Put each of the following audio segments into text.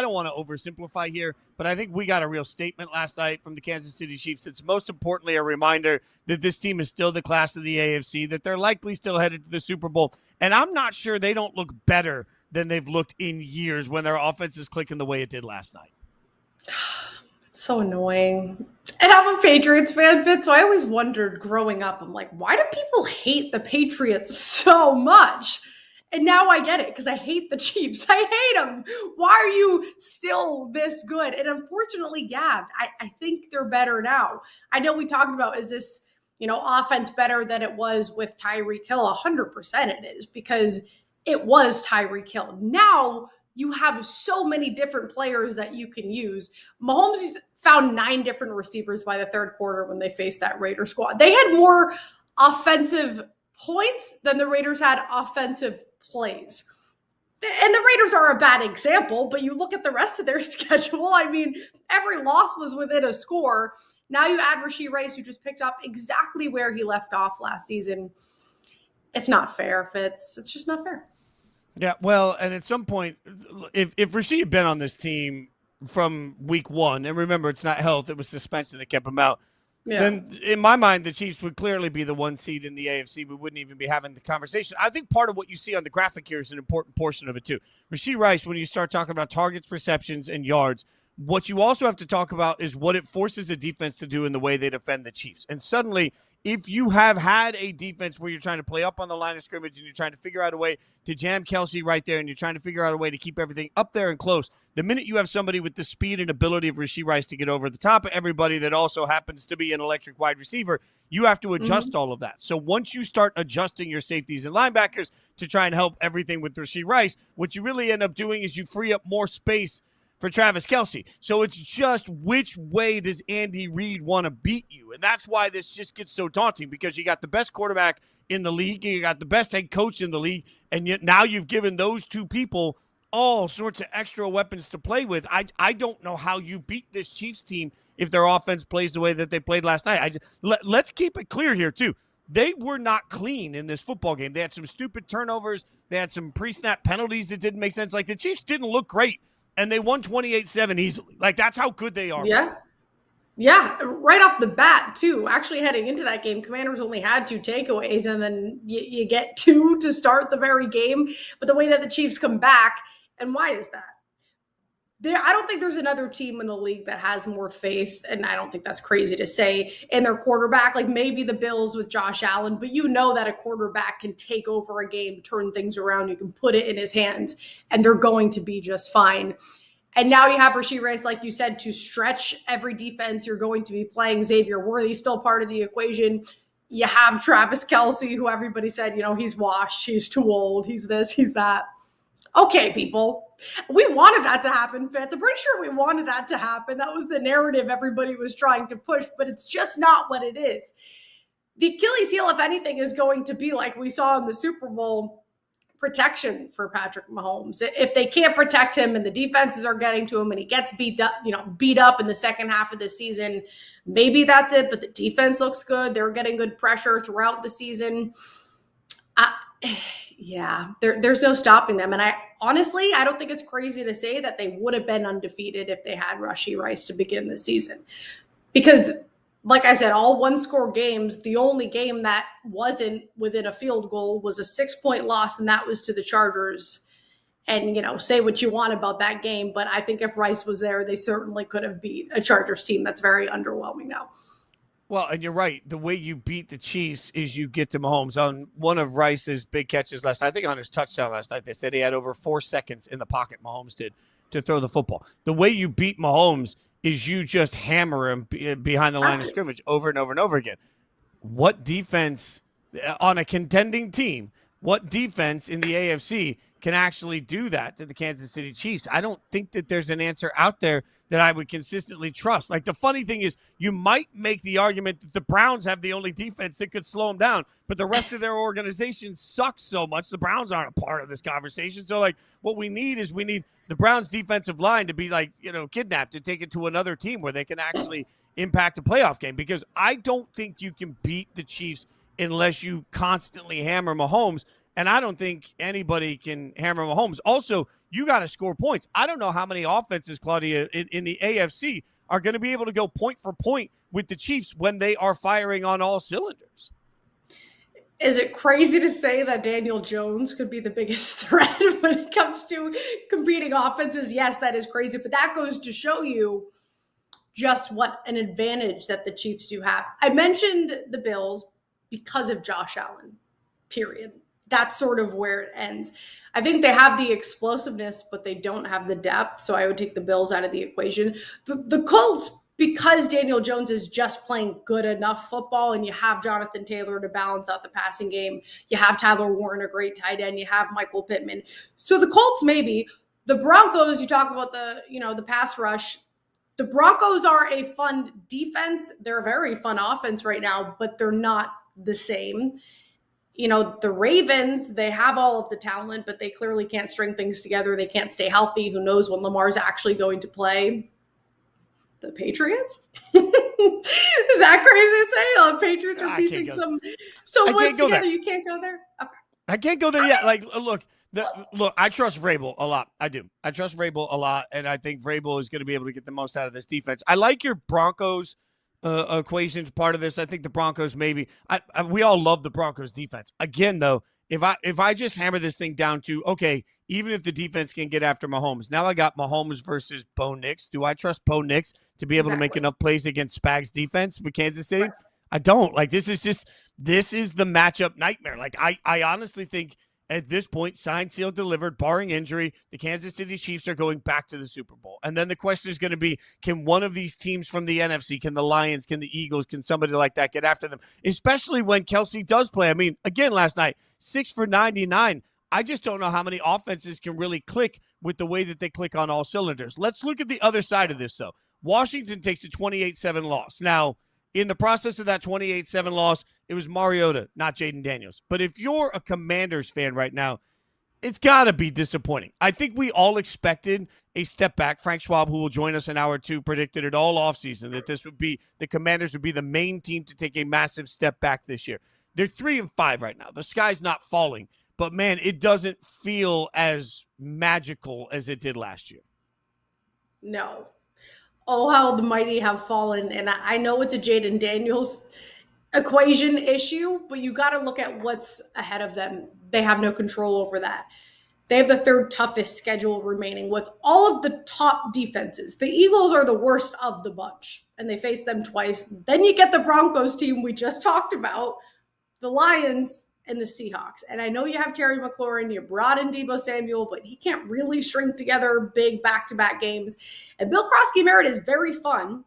I don't want to oversimplify here, but I think we got a real statement last night from the Kansas City Chiefs. It's most importantly a reminder that this team is still the class of the AFC, that they're likely still headed to the Super Bowl. And I'm not sure they don't look better than they've looked in years when their offense is clicking the way it did last night. It's so annoying. And I'm a Patriots fan, Fitz, so I always wondered growing up, I'm like, why do people hate the Patriots so much? And now I get it, because I hate the Chiefs. I hate them. Why are you still this good? And unfortunately, yeah, I think they're better now. I know we talked about, is this, offense better than it was with Tyreek Hill? 100% it is, because it was Tyreek Hill. Now you have so many different players that you can use. Mahomes found 9 different receivers by the third quarter when they faced that Raiders squad. They had more offensive points than the Raiders had offensive plays. And the Raiders are a bad example, but you look at the rest of their schedule. I mean, every loss was within a score. Now you add Rashee Rice, who just picked up exactly where he left off last season. It's not fair, Fitz. It's just not fair. Yeah, well, and at some point, if Rashee had been on this team from week 1, and remember, it's not health, it was suspension that kept him out, then in my mind, the Chiefs would clearly be the 1 seed in the AFC. We wouldn't even be having the conversation. I think part of what you see on the graphic here is an important portion of it, too. Rashee Rice, when you start talking about targets, receptions, and yards, what you also have to talk about is what it forces a defense to do in the way they defend the Chiefs. And suddenly, if you have had a defense where you're trying to play up on the line of scrimmage and you're trying to figure out a way to jam Kelce right there and you're trying to figure out a way to keep everything up there and close, the minute you have somebody with the speed and ability of Rashee Rice to get over the top of everybody that also happens to be an electric wide receiver, you have to adjust all of that. So once you start adjusting your safeties and linebackers to try and help everything with Rashee Rice, what you really end up doing is you free up more space for Travis Kelce. So it's just which way does Andy Reid want to beat you? And that's why this just gets so daunting, because you got the best quarterback in the league, you got the best head coach in the league, and yet now you've given those two people all sorts of extra weapons to play with. I don't know how you beat this Chiefs team if their offense plays the way that they played last night. Let's keep it clear here, too. They were not clean in this football game. They had some stupid turnovers. They had some pre-snap penalties that didn't make sense. Like, the Chiefs didn't look great. And they won 28-7 easily. Like, that's how good they are. Yeah. Yeah, right off the bat, too. Actually, heading into that game, Commanders only had 2 takeaways, and then you get 2 to start the very game. But the way that the Chiefs come back, and why is that? I don't think there's another team in the league that has more faith, and I don't think that's crazy to say, in their quarterback. Like maybe the Bills with Josh Allen, but you know that a quarterback can take over a game, turn things around. You can put it in his hands, and they're going to be just fine. And now you have Rashee Rice, like you said, to stretch every defense. You're going to be playing Xavier Worthy, still part of the equation. You have Travis Kelce, who everybody said, he's washed, he's too old, he's this, he's that. Okay, people, we wanted that to happen, Fitz. I'm pretty sure we wanted that to happen. That was the narrative everybody was trying to push, but it's just not what it is. The Achilles heel, if anything, is going to be like we saw in the Super Bowl, protection for Patrick Mahomes. If they can't protect him and the defenses are getting to him and he gets beat up in the second half of the season, maybe that's it, but the defense looks good. They're getting good pressure throughout the season. There's no stopping them. And I don't think it's crazy to say that they would have been undefeated if they had Rashee Rice to begin the season. Because, like I said, all 1-score games, the only game that wasn't within a field goal was a 6-point loss, and that was to the Chargers. And, say what you want about that game, but I think if Rice was there, they certainly could have beat a Chargers team that's very underwhelming now. Well, and you're right. The way you beat the Chiefs is you get to Mahomes. On one of Rice's big catches last night, I think on his touchdown last night, they said he had over 4 seconds in the pocket, Mahomes did, to throw the football. The way you beat Mahomes is you just hammer him behind the line of scrimmage over and over and over again. What defense on a contending team, what defense in the AFC can actually do that to the Kansas City Chiefs? I don't think that there's an answer out there that I would consistently trust. Like, the funny thing is, you might make the argument that the Browns have the only defense that could slow them down, but the rest of their organization sucks so much, the Browns aren't a part of this conversation. So, like, what we need is the Browns defensive line to be, like, kidnapped and take it to another team where they can actually impact a playoff game, because I don't think you can beat the Chiefs unless you constantly hammer Mahomes. And I don't think anybody can hammer Mahomes. Also, you got to score points. I don't know how many offenses, Claudia, in the AFC are going to be able to go point for point with the Chiefs when they are firing on all cylinders. Is it crazy to say that Daniel Jones could be the biggest threat when it comes to competing offenses? Yes, that is crazy, but that goes to show you just what an advantage that the Chiefs do have. I mentioned the Bills because of Josh Allen, period. That's sort of where it ends. I think they have the explosiveness, but they don't have the depth, so I would take the Bills out of the equation. The Colts, because Daniel Jones is just playing good enough football and you have Jonathan Taylor to balance out the passing game, you have Tyler Warren, a great tight end, you have Michael Pittman. So the Colts, maybe. The Broncos, you talk about the pass rush. The Broncos are a fun defense. They're a very fun offense right now, but they're not the same. The Ravens, they have all of the talent, but they clearly can't string things together. They can't stay healthy. Who knows when Lamar's actually going to play? The Patriots? Is that crazy to say? The Patriots are piecing some wins together. You can't go there? Okay. I can't go there yet. Like, look, I trust Vrabel a lot. I do. I trust Vrabel a lot, and I think Vrabel is going to be able to get the most out of this defense. I like your Broncos equation part of this. I think the Broncos maybe. We all love the Broncos defense. Again, though, if I just hammer this thing down to, okay, even if the defense can get after Mahomes, now I got Mahomes versus Bo Nix. Do I trust Bo Nix to be able to make enough plays against Spags defense with Kansas City? Right. I don't. Like, this is the matchup nightmare. Like, I honestly think at this point, signed, sealed, delivered, barring injury, the Kansas City Chiefs are going back to the Super Bowl. And then the question is going to be, can one of these teams from the NFC, can the Lions, can the Eagles, can somebody like that get after them? Especially when Kelce does play. I mean, again, last night, 6 for 99. I just don't know how many offenses can really click with the way that they click on all cylinders. Let's look at the other side of this, though. Washington takes a 28-7 loss. Now, in the process of that 28-7 loss, it was Mariota, not Jaden Daniels. But if you're a Commanders fan right now, it's got to be disappointing. I think we all expected a step back. Frank Schwab, who will join us in hour 2, predicted it all offseason that the Commanders would be the main team to take a massive step back this year. They're 3-5 right now. The sky's not falling. But, man, it doesn't feel as magical as it did last year. No. Oh, how the mighty have fallen. And I know it's a Jaden Daniels equation issue, but you got to look at what's ahead of them. They have no control over that. They have the third toughest schedule remaining with all of the top defenses. The Eagles are the worst of the bunch, and they face them twice. Then you get the Broncos team we just talked about, the Lions, and the Seahawks. And I know you have Terry McLaurin, you brought in Deebo Samuel, but he can't really string together big back-to-back games. And Bill Krosky-Merritt is very fun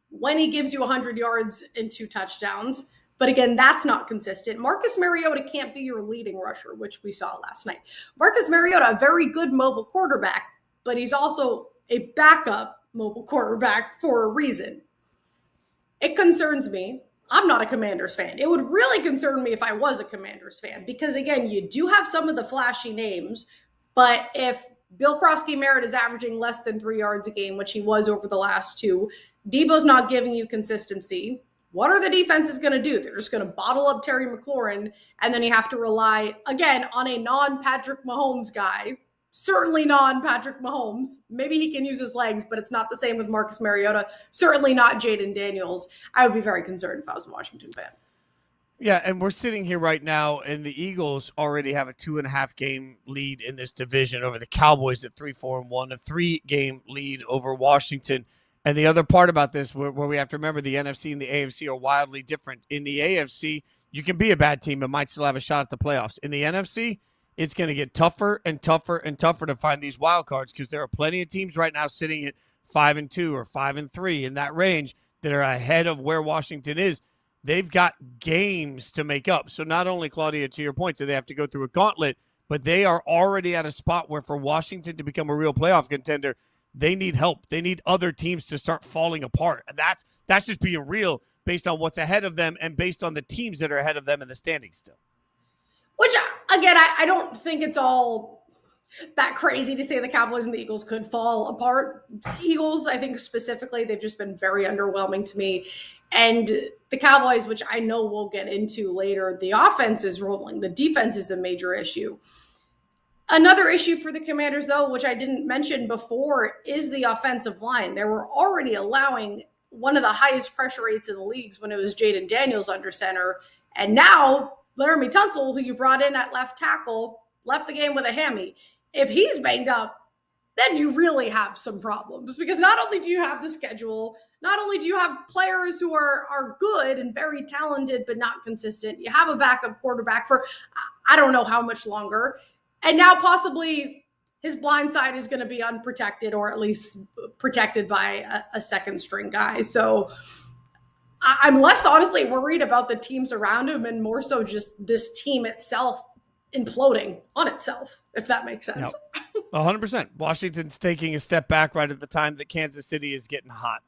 when he gives you 100 yards and 2 touchdowns. But again, that's not consistent. Marcus Mariota can't be your leading rusher, which we saw last night. Marcus Mariota, a very good mobile quarterback, but he's also a backup mobile quarterback for a reason. It concerns me. I'm not a Commanders fan. It would really concern me if I was a Commanders fan because, again, you do have some of the flashy names, but if Bill Krosky-Merritt is averaging less than 3 yards a game, which he was over the last 2, Deebo's not giving you consistency, what are the defenses going to do? They're just going to bottle up Terry McLaurin, and then you have to rely, again, on a non-Patrick Mahomes guy. Certainly non-Patrick Mahomes. Maybe he can use his legs, but it's not the same with Marcus Mariota. Certainly not Jaden Daniels. I would be very concerned if I was a Washington fan. Yeah, and we're sitting here right now, and the Eagles already have a 2.5 game lead in this division over the Cowboys at 3-4-1, a 3-game lead over Washington. And the other part about this, where we have to remember the NFC and the AFC are wildly different. In the AFC, you can be a bad team and might still have a shot at the playoffs. In the NFC, it's going to get tougher and tougher and tougher to find these wild cards because there are plenty of teams right now sitting at 5-2 or 5-3 in that range that are ahead of where Washington is. They've got games to make up. So not only, Claudia, to your point, do they have to go through a gauntlet, but they are already at a spot where for Washington to become a real playoff contender, they need help. They need other teams to start falling apart. And that's just being real based on what's ahead of them and based on the teams that are ahead of them in the standings still. Which, again, I don't think it's all that crazy to say the Cowboys and the Eagles could fall apart. Eagles, I think specifically, they've just been very underwhelming to me. And the Cowboys, which I know we'll get into later, the offense is rolling. The defense is a major issue. Another issue for the Commanders, though, which I didn't mention before, is the offensive line. They were already allowing one of the highest pressure rates in the leagues when it was Jaden Daniels under center. And now Laramie Tunsil, who you brought in at left tackle, left the game with a hammy. If he's banged up, then you really have some problems, because not only do you have the schedule, not only do you have players who are good and very talented but not consistent, you have a backup quarterback for I don't know how much longer, and now possibly his blind side is going to be unprotected, or at least protected by a second string guy. So I'm less honestly worried about the teams around him and more so just this team itself imploding on itself, if that makes sense. Yep. 100%. Washington's taking a step back right at the time that Kansas City is getting hot.